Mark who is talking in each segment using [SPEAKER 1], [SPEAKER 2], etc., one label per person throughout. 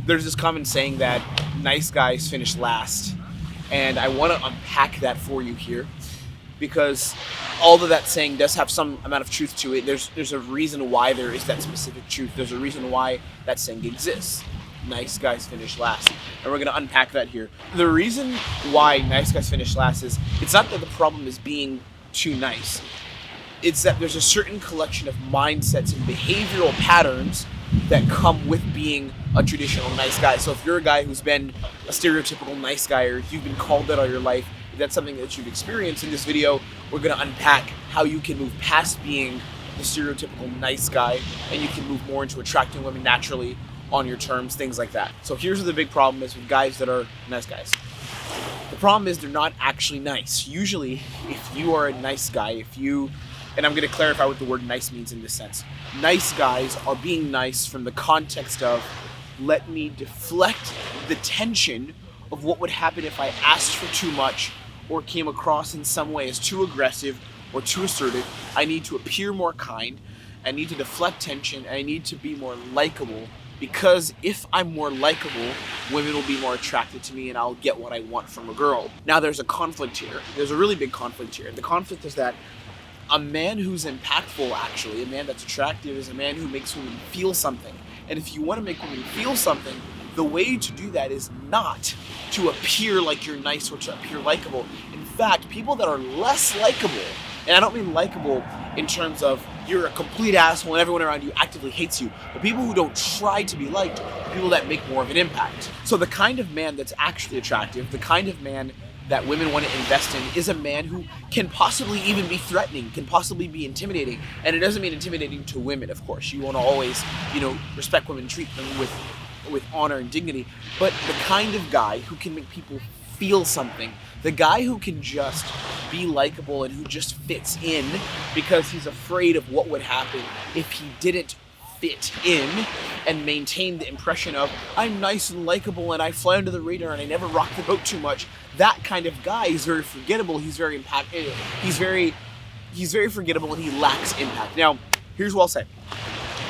[SPEAKER 1] There's this common saying that nice guys finish last, and I want to unpack that for you here because although that saying does have some amount of truth to it, there's a reason why there is that specific truth. There's a reason why that saying exists. Nice guys finish last, and we're going to unpack that here. The reason why nice guys finish last is it's not that the problem is being too nice. It's that there's a certain collection of mindsets and behavioral patterns that come with being a traditional nice guy. So if you're a guy who's been a stereotypical nice guy, or if you've been called that all your life, if that's something that you've experienced, in this video, we're going to unpack how you can move past being the stereotypical nice guy and you can move more into attracting women naturally on your terms, things like that. So here's where the big problem is with guys that are nice guys. The problem is they're not actually nice. Usually, if you are a nice guy, and I'm going to clarify what the word nice means in this sense. Nice guys are being nice from the context of, let me deflect the tension of what would happen if I asked for too much or came across in some way as too aggressive or too assertive. I need to appear more kind. I need to deflect tension. I need to be more likable, because if I'm more likable, women will be more attracted to me and I'll get what I want from a girl. Now there's a conflict here. There's a really big conflict here. The conflict is that a man who's impactful, actually, a man that's attractive, is a man who makes women feel something. And if you want to make women feel something, the way to do that is not to appear like you're nice or to appear likable. In fact, people that are less likable, and I don't mean likable in terms of you're a complete asshole and everyone around you actively hates you, but people who don't try to be liked are people that make more of an impact. So the kind of man that's actually attractive, the kind of man that women want to invest in, is a man who can possibly even be threatening, can possibly be intimidating. And it doesn't mean intimidating to women, of course. You want to always, respect women, treat them with honor and dignity. But the kind of guy who can make people feel something, the guy who can just be likable and who just fits in because he's afraid of what would happen if he didn't fit in and maintain the impression of, I'm nice and likable and I fly under the radar and I never rock the boat too much. That kind of guy is very forgettable. He's very he's very forgettable, and he lacks impact. Now, here's what I'll say.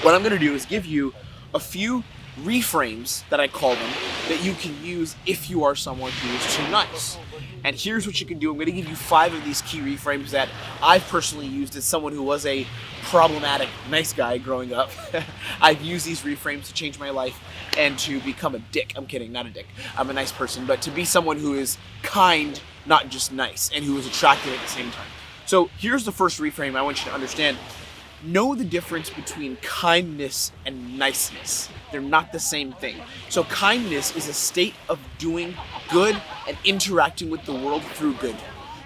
[SPEAKER 1] What I'm going to do is give you a few reframes, that I call them, that you can use if you are someone who is too nice. And here's what you can do. I'm going to give you 5 of these key reframes that I've personally used as someone who was a problematic nice guy growing up. I've used these reframes to change my life and to become a dick. I'm kidding, not a dick. I'm a nice person, but to be someone who is kind, not just nice, and who is attractive at the same time. So here's the first reframe I want you to understand. Know the difference between kindness and niceness. They're not the same thing. So kindness is a state of doing good and interacting with the world through good.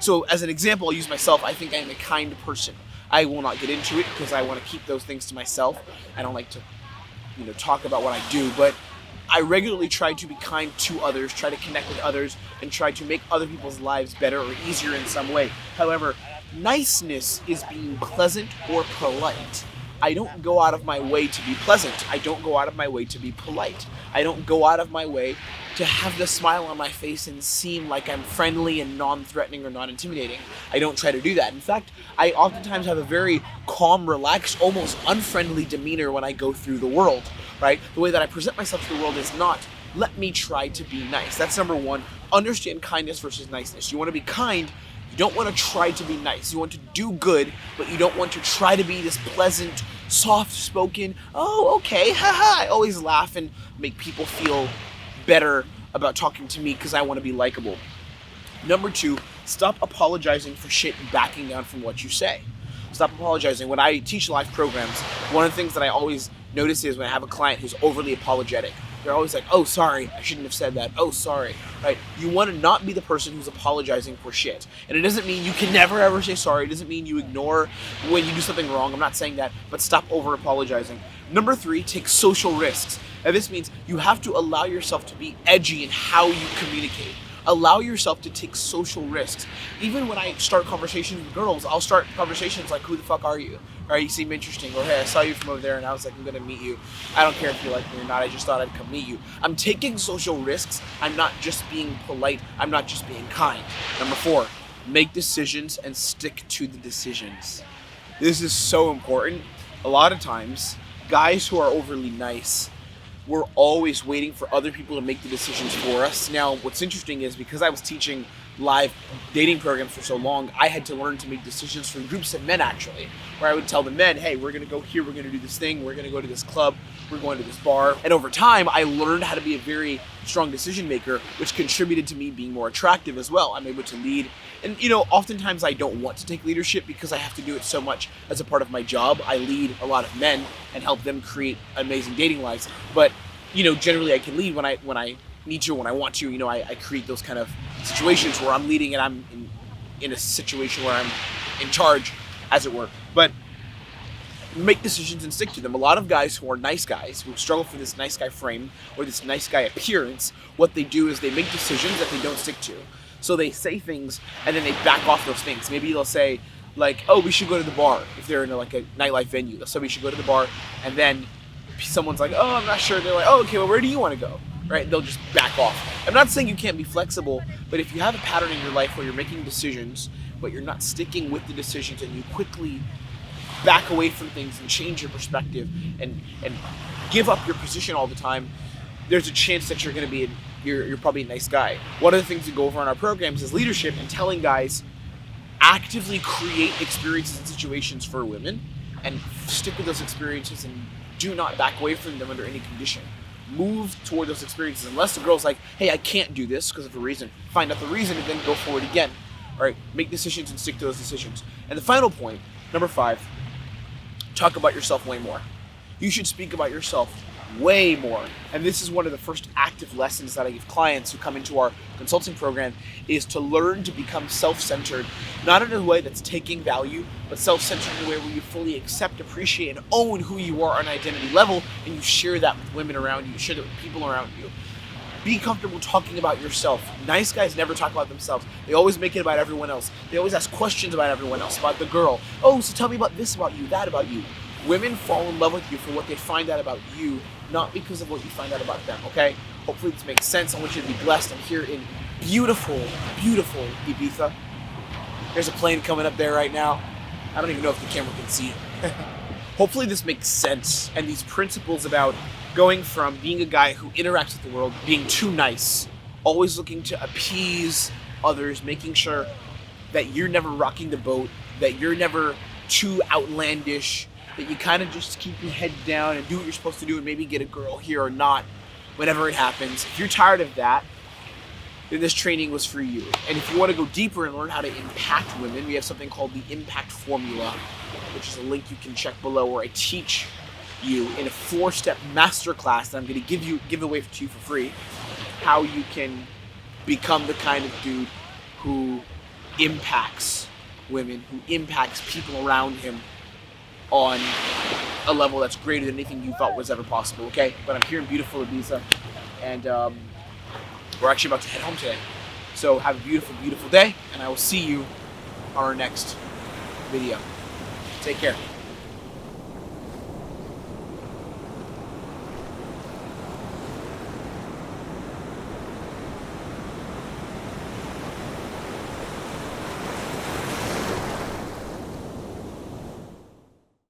[SPEAKER 1] So as an example, I'll use myself. I think I am a kind person. I will not get into it because I want to keep those things to myself. I don't like to, talk about what I do, but I regularly try to be kind to others, try to connect with others, and try to make other people's lives better or easier in some way. However, niceness is being pleasant or polite. I don't go out of my way to be pleasant. I don't go out of my way to be polite. I don't go out of my way to have the smile on my face and seem like I'm friendly and non-threatening or non-intimidating. I don't try to do that. In fact, I oftentimes have a very calm, relaxed, almost unfriendly demeanor when I go through the world, right? The way that I present myself to the world is not, let me try to be nice. That's number one. Understand kindness versus niceness. You want to be kind. You don't want to try to be nice. You want to do good, but you don't want to try to be this pleasant, soft-spoken, oh, okay, haha. I always laugh and make people feel better about talking to me because I want to be likable. Number 2, stop apologizing for shit and backing down from what you say. Stop apologizing. When I teach live programs, one of the things that I always notice is when I have a client who's overly apologetic, they're always like, oh, sorry, I shouldn't have said that. Oh, sorry, right? You want to not be the person who's apologizing for shit. And it doesn't mean you can never ever say sorry. It doesn't mean you ignore when you do something wrong. I'm not saying that, but stop over apologizing. Number 3, take social risks. And this means you have to allow yourself to be edgy in how you communicate. Allow yourself to take social risks. Even when I start conversations with girls, I'll start conversations like, who the fuck are you? Or you seem interesting. Or hey, I saw you from over there and I was like, I'm gonna meet you. I don't care if you like me or not, I just thought I'd come meet you. I'm taking social risks. I'm not just being polite. I'm not just being kind. Number 4, make decisions and stick to the decisions. This is so important. A lot of times, guys who are overly nice we're always waiting for other people to make the decisions for us. Now, what's interesting is because I was teaching live dating programs for so long, I had to learn to make decisions for groups of men, actually, where I would tell the men, hey, we're going to go here, we're going to do this thing, we're going to go to this club, we're going to this bar. And over time, I learned how to be a very strong decision maker, which contributed to me being more attractive as well. I'm able to lead. And, oftentimes I don't want to take leadership because I have to do it so much as a part of my job. I lead a lot of men and help them create amazing dating lives. But, generally I can lead when I need to, when I want to. I create those kind of situations where I'm leading and I'm in a situation where I'm in charge, as it were. But make decisions and stick to them. A lot of guys who are nice guys, who struggle for this nice guy frame or this nice guy appearance, what they do is they make decisions that they don't stick to. So they say things and then they back off those things. Maybe they'll say, like, oh, we should go to the bar. If they're in a nightlife venue, they'll say we should go to the bar, and then someone's like, oh, I'm not sure. They're like, oh, okay, well, where do you want to go? Right? They'll just back off. I'm not saying you can't be flexible, but if you have a pattern in your life where you're making decisions, but you're not sticking with the decisions, and you quickly back away from things and change your perspective and give up your position all the time, there's a chance that you're going to be you're probably a nice guy. One of the things we go over in our programs is leadership and telling guys actively create experiences and situations for women and stick with those experiences and do not back away from them under any condition. Move toward those experiences unless the girl's like, hey, I can't do this because of a reason. Find out the reason and then go forward again. All right, make decisions and stick to those decisions. And the final point, number 5, talk about yourself way more. You should speak about yourself way more. And this is one of the first active lessons that I give clients who come into our consulting program, is to learn to become self-centered, not in a way that's taking value, but self-centered in a way where you fully accept, appreciate, and own who you are on an identity level, and you share that with women around you, share that with people around you. Be comfortable talking about yourself. Nice guys never talk about themselves. They always make it about everyone else. They always ask questions about everyone else, about the girl. Oh, so tell me about this about you, that about you. Women fall in love with you for what they find out about you, not because of what you find out about them, okay? Hopefully this makes sense. I want you to be blessed. I'm here in beautiful, beautiful Ibiza. There's a plane coming up there right now. I don't even know if the camera can see it. Hopefully this makes sense, and these principles about going from being a guy who interacts with the world, being too nice, always looking to appease others, making sure that you're never rocking the boat, that you're never too outlandish, that you kind of just keep your head down and do what you're supposed to do and maybe get a girl here or not, whenever it happens. If you're tired of that, then this training was for you. And if you want to go deeper and learn how to impact women, we have something called the Impact Formula, which is a link you can check below, where I teach you in a 4-step masterclass that I'm going to give away to you for free, how you can become the kind of dude who impacts women, who impacts people around him on a level that's greater than anything you thought was ever possible, okay? But I'm here in beautiful Ibiza, and we're actually about to head home today. So have a beautiful, beautiful day, and I will see you on our next video. Take care.